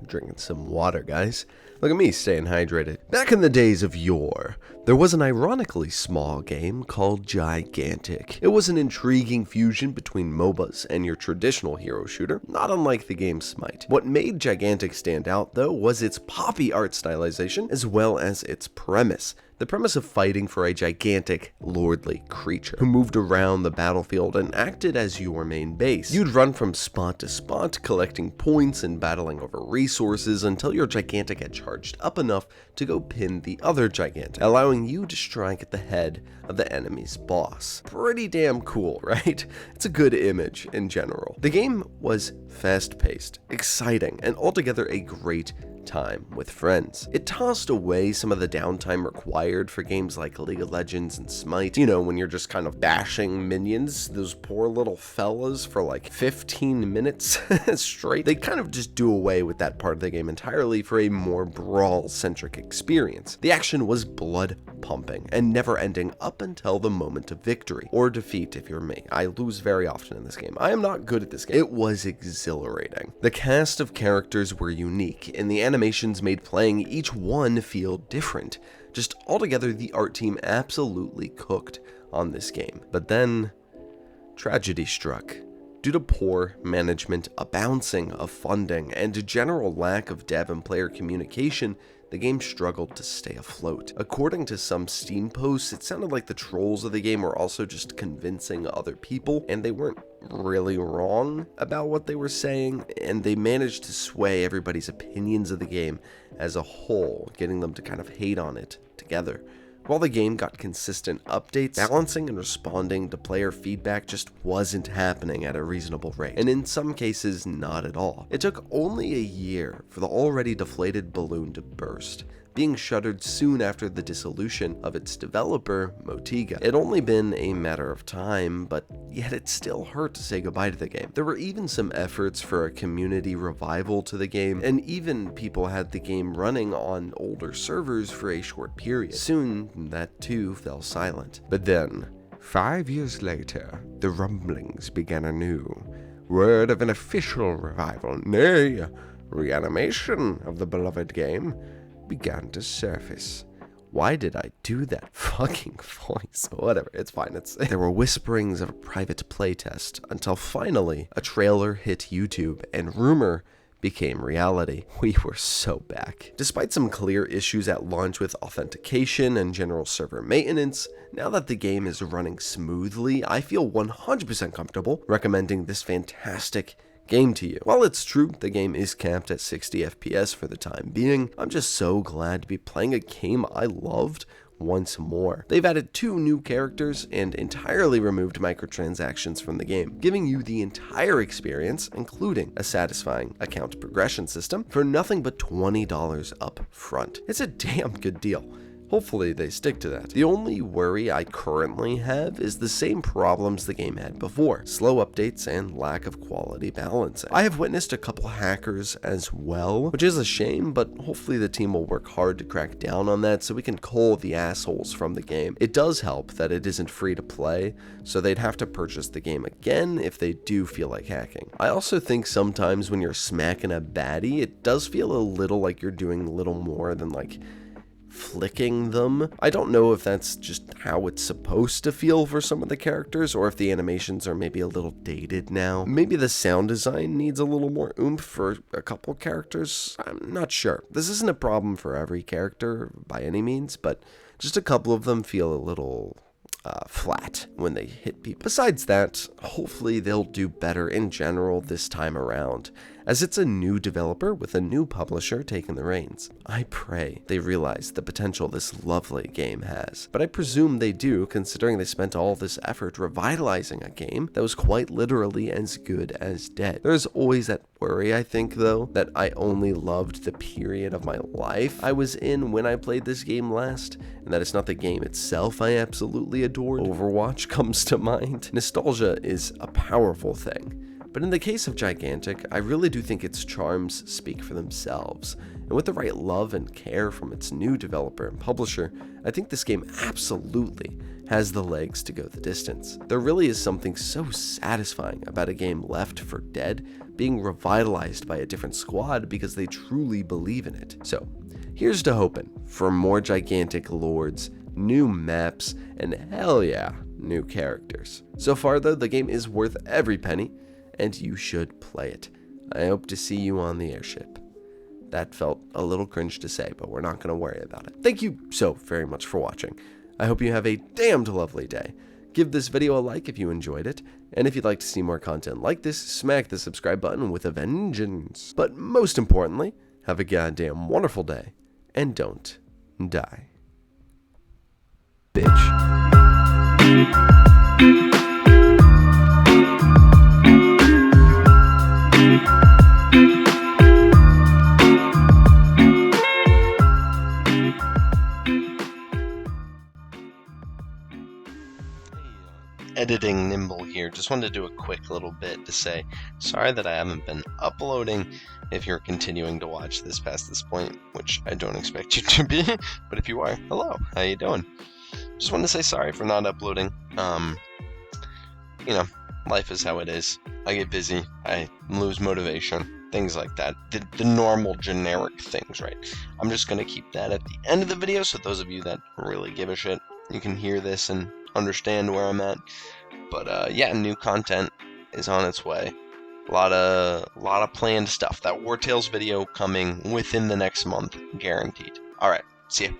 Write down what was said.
Drinking some water, guys. Look at me staying hydrated. Back in the days of yore, there was an ironically small game called Gigantic. It was an intriguing fusion between MOBAs and your traditional hero shooter, not unlike the game Smite. What made Gigantic stand out, though, was its poppy art stylization as well as its premise. The premise of fighting for a gigantic, lordly creature who moved around the battlefield and acted as your main base. You'd run from spot to spot, collecting points and battling over resources until your gigantic had charged up enough to go pin the other gigantic, allowing you to strike at the head of the enemy's boss. Pretty damn cool, right? It's a good image in general. The game was fast-paced, exciting, and altogether a great time with friends. It tossed away some of the downtime required for games like League of Legends and Smite. You know, when you're just kind of bashing minions, those poor little fellas, for like 15 minutes straight. They kind of just do away with that part of the game entirely for a more brawl-centric experience. The action was blood pumping and never ending up until the moment of victory or defeat if you're me. I lose very often in this game. I am not good at this game. It was exhilarating. The cast of characters were unique, and the animations made playing each one feel different. Just altogether, the art team absolutely cooked on this game. But then, tragedy struck. Due to poor management, a bouncing of funding, and a general lack of dev and player communication, the game struggled to stay afloat. According to some Steam posts, it sounded like the trolls of the game were also just convincing other people, and they weren't really wrong about what they were saying, and they managed to sway everybody's opinions of the game as a whole, getting them to kind of hate on it together. While the game got consistent updates, balancing and responding to player feedback just wasn't happening at a reasonable rate, and in some cases, not at all. It took only a year for the already deflated balloon to burst, being shuttered soon after the dissolution of its developer, Motiga. It'd only been a matter of time, but yet it still hurt to say goodbye to the game. There were even some efforts for a community revival to the game, and even people had the game running on older servers for a short period. Soon, that too fell silent. But then, 5 years later, the rumblings began anew. Word of an official revival, nay, reanimation of the beloved game, began to surface. Why did I do that fucking voice? Whatever, it's fine. There were whisperings of a private playtest until finally a trailer hit YouTube and rumor became reality. We were so back. Despite some clear issues at launch with authentication and general server maintenance, now that the game is running smoothly, I feel 100% comfortable recommending this fantastic game to you. While it's true the game is capped at 60 FPS for the time being, I'm just so glad to be playing a game I loved once more. They've added 2 new characters and entirely removed microtransactions from the game, giving you the entire experience, including a satisfying account progression system, for nothing but $20 up front. It's a damn good deal. Hopefully they stick to that. The only worry I currently have is the same problems the game had before: slow updates and lack of quality balancing. I have witnessed a couple hackers as well, which is a shame, but hopefully the team will work hard to crack down on that so we can cull the assholes from the game. It does help that it isn't free to play, so they'd have to purchase the game again if they do feel like hacking. I also think sometimes when you're smacking a baddie, it does feel a little like you're doing a little more than like flicking them. I don't know if that's just how it's supposed to feel for some of the characters, or if the animations are maybe a little dated now. Maybe the sound design needs a little more oomph for a couple characters. I'm not sure. This isn't a problem for every character by any means, but just a couple of them feel a little flat when they hit people. Besides that, hopefully they'll do better in general this time around, as it's a new developer with a new publisher taking the reins. I pray they realize the potential this lovely game has, but I presume they do, considering they spent all this effort revitalizing a game that was quite literally as good as dead. There's always that worry, I think, though, that I only loved the period of my life I was in when I played this game last, and that it's not the game itself I absolutely adored. Overwatch comes to mind. Nostalgia is a powerful thing, But in the case of Gigantic, I really do think its charms speak for themselves, and with the right love and care from its new developer and publisher, I think this game absolutely has the legs to go the distance. There really is something so satisfying about a game left for dead being revitalized by a different squad because they truly believe in it. So, here's to hoping for more Gigantic lords, new maps, and hell yeah, new characters. So far though, the game is worth every penny, and you should play it. I hope to see you on the airship. That felt a little cringe to say, but we're not going to worry about it. Thank you so very much for watching. I hope you have a damned lovely day. Give this video a like if you enjoyed it, and if you'd like to see more content like this, smack the subscribe button with a vengeance. But most importantly, have a goddamn wonderful day, and don't die. Bitch. Editing Nimble here. Just wanted to do a quick little bit to say sorry that I haven't been uploading if you're continuing to watch this past this point, which I don't expect you to be, but if you are, hello, how you doing? Just wanted to say sorry for not uploading. Life is how it is. I get busy, I lose motivation, things like that. The normal generic things, right? I'm just gonna keep that at the end of the video, so those of you that really give a shit, you can hear this and understand where I'm at. But yeah, new content is on its way. A lot of planned stuff. That Wartales video coming within the next month, guaranteed. Alright, see ya.